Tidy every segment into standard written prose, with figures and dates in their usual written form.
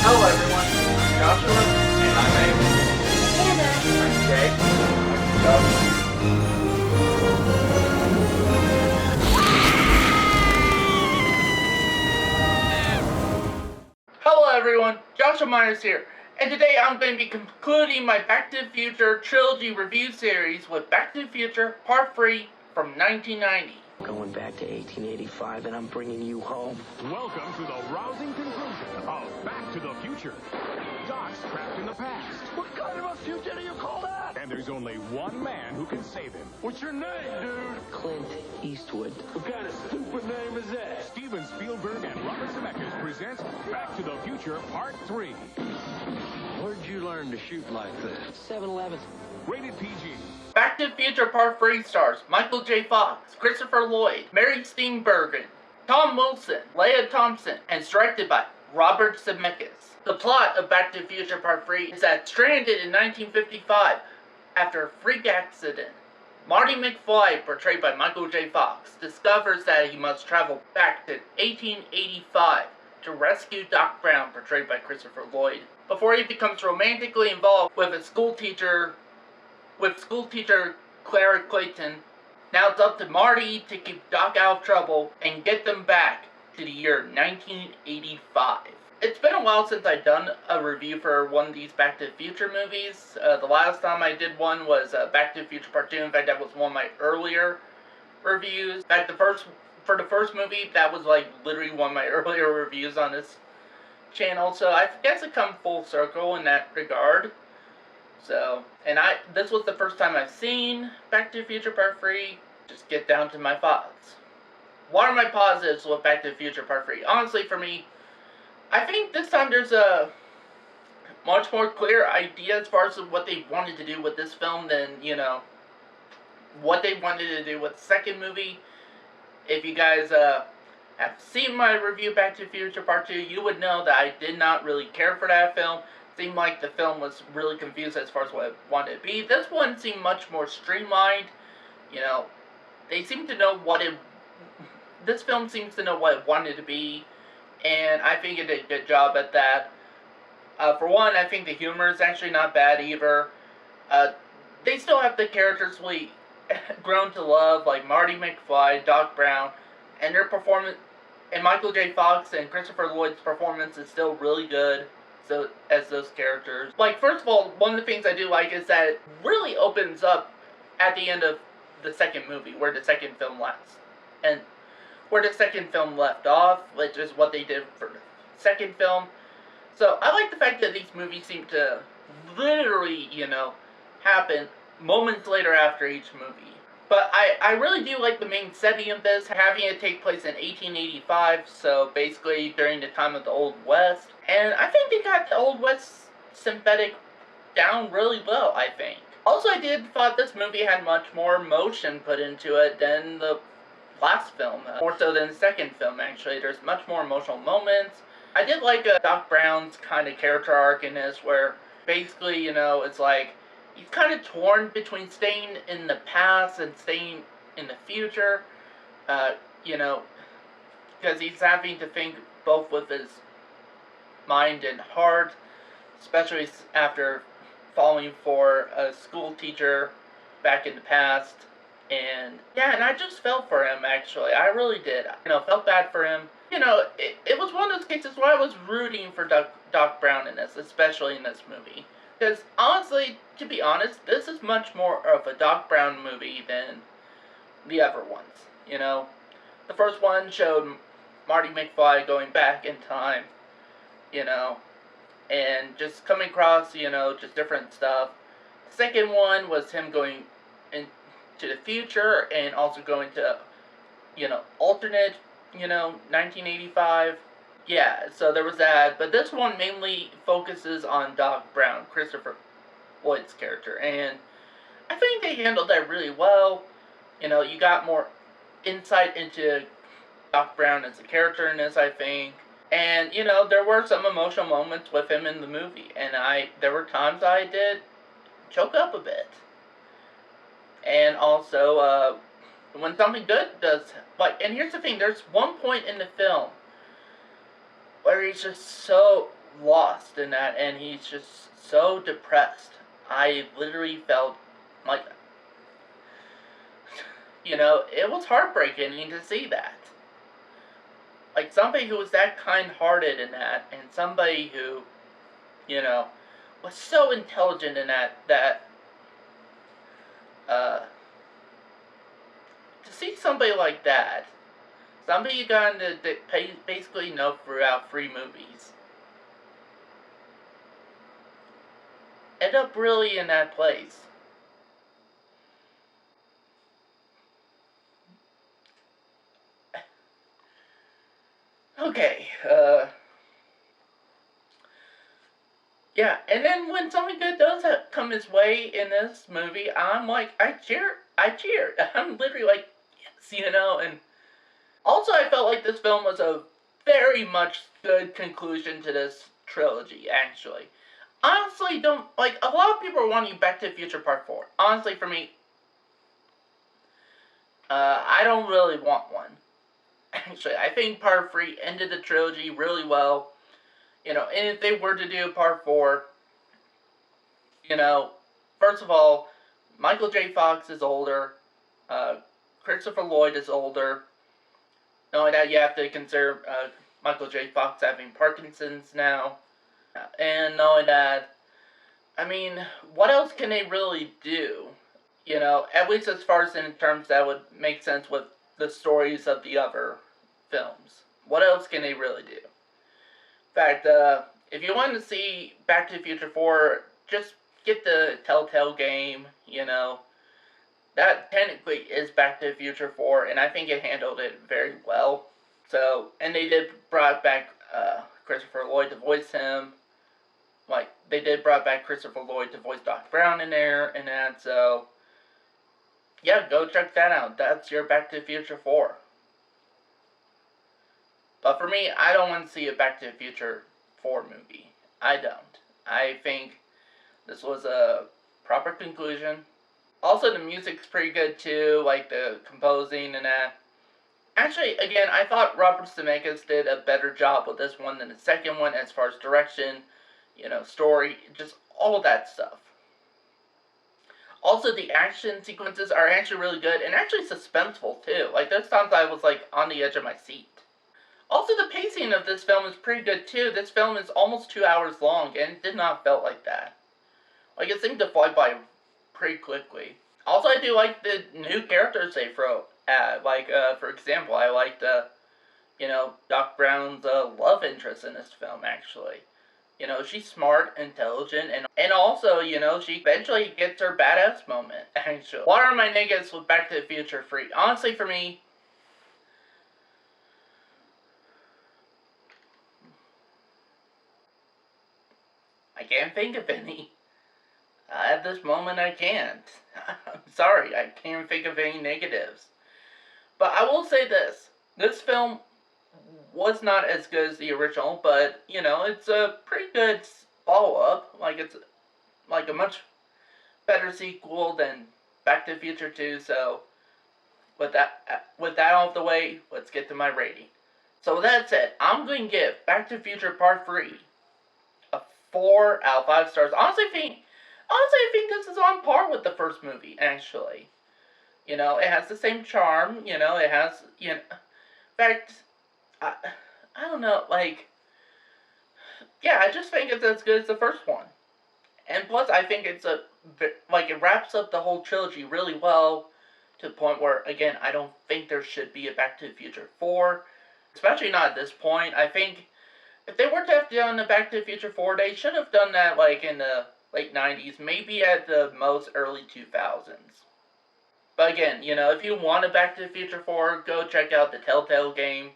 Hello everyone, I'm Joshua. And I'm Amy. I'm Jay. Hello everyone, Joshua Myers here, and today I'm going to be concluding my Back to the Future trilogy review series with Back to the Future Part 3 from 1990. Going back to 1885, and I'm bringing you home. Welcome to the rousing conclusion of Back to the Future. Doc's trapped in the past. What kind of a future do you call that? And there's only one man who can save him. What's your name, dude? Clint Eastwood. What kind of stupid name is that? Steven Spielberg and Robert Zemeckis present Back to the Future Part 3. Where'd you learn to shoot like that? 7-Eleven. Rated PG. Back to the Future Part 3 stars Michael J. Fox, Christopher Lloyd, Mary Steenburgen, Tom Wilson, Leah Thompson, and is directed by Robert Zemeckis. The plot of Back to the Future Part 3 is that stranded in 1955 after a freak accident, Marty McFly, portrayed by Michael J. Fox, discovers that he must travel back to 1885 to rescue Doc Brown, portrayed by Christopher Lloyd, before he becomes romantically involved with schoolteacher Clara Clayton. Now it's up to Marty to keep Doc out of trouble and get them back to the year 1985. It's been a while since I've done a review for one of these Back to the Future movies. The last time I did one was Back to the Future Part 2. In fact, that was one of my earlier reviews. In fact, for the first movie, that was like literally one of my earlier reviews on this channel. So I guess it come full circle in that regard. So, and this was the first time I've seen Back to the Future Part 3. Just get down to my thoughts. What are my positives with Back to the Future Part 3? Honestly, for me, I think this time there's a much more clear idea as far as what they wanted to do with this film than, what they wanted to do with the second movie. If you guys have seen my review Back to the Future Part 2, you would know that I did not really care for that film. Seemed like the film was really confused as far as what it wanted to be. This one seemed much more streamlined. They seem to know this film seems to know what it wanted to be, and I think it did a good job at that. For one, I think the humor is actually not bad either. They still have the characters we grown to love, like Marty McFly, Doc Brown, and their performance, and Michael J. Fox and Christopher Lloyd's performance is still really good. So, as those characters. Like, first of all, one of the things I do like is that it really opens up at the end of the second movie, where the second film left off, which is what they did for the second film. So, I like the fact that these movies seem to literally, happen moments later after each movie. But I really do like the main setting of this, having it take place in 1885, so basically during the time of the Old West. And I think they got the Old West synthetic down really well, I think. Also, I thought this movie had much more emotion put into it than the last film. More so than the second film, actually. There's much more emotional moments. I did like Doc Brown's kind of character arc in this, where basically, it's like, he's kind of torn between staying in the past and staying in the future, because he's having to think both with his mind and heart, especially after falling for a school teacher back in the past. And I just felt for him, actually. I really did. Felt bad for him. It was one of those cases where I was rooting for Doc Brown in this, especially in this movie. Because, honestly, to be honest, this is much more of a Doc Brown movie than the other ones, The first one showed Marty McFly going back in time, and just coming across, just different stuff. The second one was him going into the future and also going to, alternate, 1985. Yeah, so there was that, but this one mainly focuses on Doc Brown, Christopher Lloyd's character, and I think they handled that really well. You got more insight into Doc Brown as a character in this, I think, and, there were some emotional moments with him in the movie, and there were times I did choke up a bit. And also, when something good does, and here's the thing, there's one point in the film where he's just so lost in that, and he's just so depressed. I literally felt like, it was heartbreaking to see that. Like, somebody who was that kind-hearted in that, and somebody who, was so intelligent in that, uh, to see somebody like that, somebody you got to basically know throughout 3 movies, end up really in that place. Okay, yeah, and then when something good does come his way in this movie, I'm like, I cheer. I'm literally like, yes, and also I felt like this film was a very much good conclusion to this trilogy, actually. Honestly, don't, like, a lot of people are wanting Back to the Future Part 4. Honestly, for me, I don't really want one. Actually, I think Part 3 ended the trilogy really well. And if they were to do Part 4, you know, first of all, Michael J. Fox is older. Uh, Christopher Lloyd is older. Knowing that, you have to consider Michael J. Fox having Parkinson's now. And knowing that, I mean, what else can they really do? At least as far as in terms that would make sense with the stories of the other films. What else can they really do? In fact, if you want to see Back to the Future 4, just get the Telltale game, That technically is Back to the Future 4, and I think it handled it very well. So, and they did brought back Christopher Lloyd to voice him. Like, they did brought back Christopher Lloyd to voice Doc Brown in there, and that, so yeah, go check that out. That's your Back to the Future 4. But for me, I don't want to see a Back to the Future 4 movie. I don't. I think this was a proper conclusion. Also, the music's pretty good too, like the composing and that. Actually, again, I thought Robert Zemeckis did a better job with this one than the second one as far as direction, story, just all that stuff. Also, the action sequences are actually really good and actually suspenseful too. Like, there's times I was like on the edge of my seat. Also, the pacing of this film is pretty good too. This film is almost 2 hours long and it did not feel like that. Like, it seemed to fly by pretty quickly. Also, I do like the new characters they throw at. Like, for example, I liked, Doc Brown's love interest in this film, actually. She's smart, intelligent, and also, she eventually gets her badass moment, actually. What are my negatives with Back to the Future 3? Honestly, for me, I can't think of any. At this moment, I can't. I'm sorry, I can't think of any negatives. But I will say this. This film was not as good as the original, but, it's a pretty good follow-up. Like, it's like a much better sequel than Back to the Future 2, so with that out of the way, let's get to my rating. So with that said, I'm going to give Back to the Future Part 3 a 4 out of 5 stars. Honestly, I think this is on par with the first movie, actually. It has the same charm, it has, in fact, I don't know, like, yeah, I just think it's as good as the first one. And plus, I think it wraps up the whole trilogy really well, to the point where, again, I don't think there should be a Back to the Future 4, especially not at this point. I think if they were to have done a Back to the Future 4, they should have done that, like, in the late 90s, maybe at the most early 2000s. But again, if you want a Back to the Future 4, go check out the Telltale game,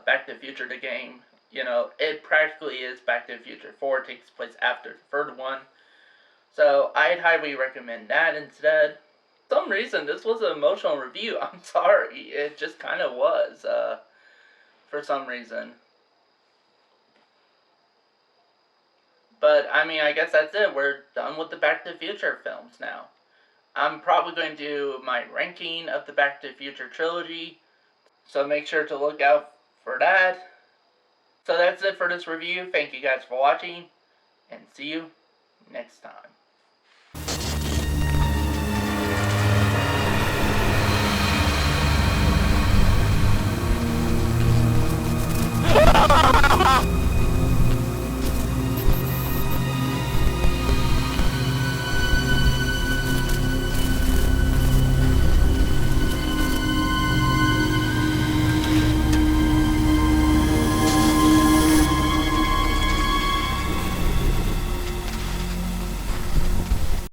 Back to the Future the game. It practically is Back to the Future 4. It takes place after the third one. So I'd highly recommend that instead. For some reason, this was an emotional review. I'm sorry. It just kind of was, for some reason. But, I mean, I guess that's it. We're done with the Back to the Future films now. I'm probably going to do my ranking of the Back to the Future trilogy, so make sure to look out for that. So that's it for this review. Thank you guys for watching, and see you next time.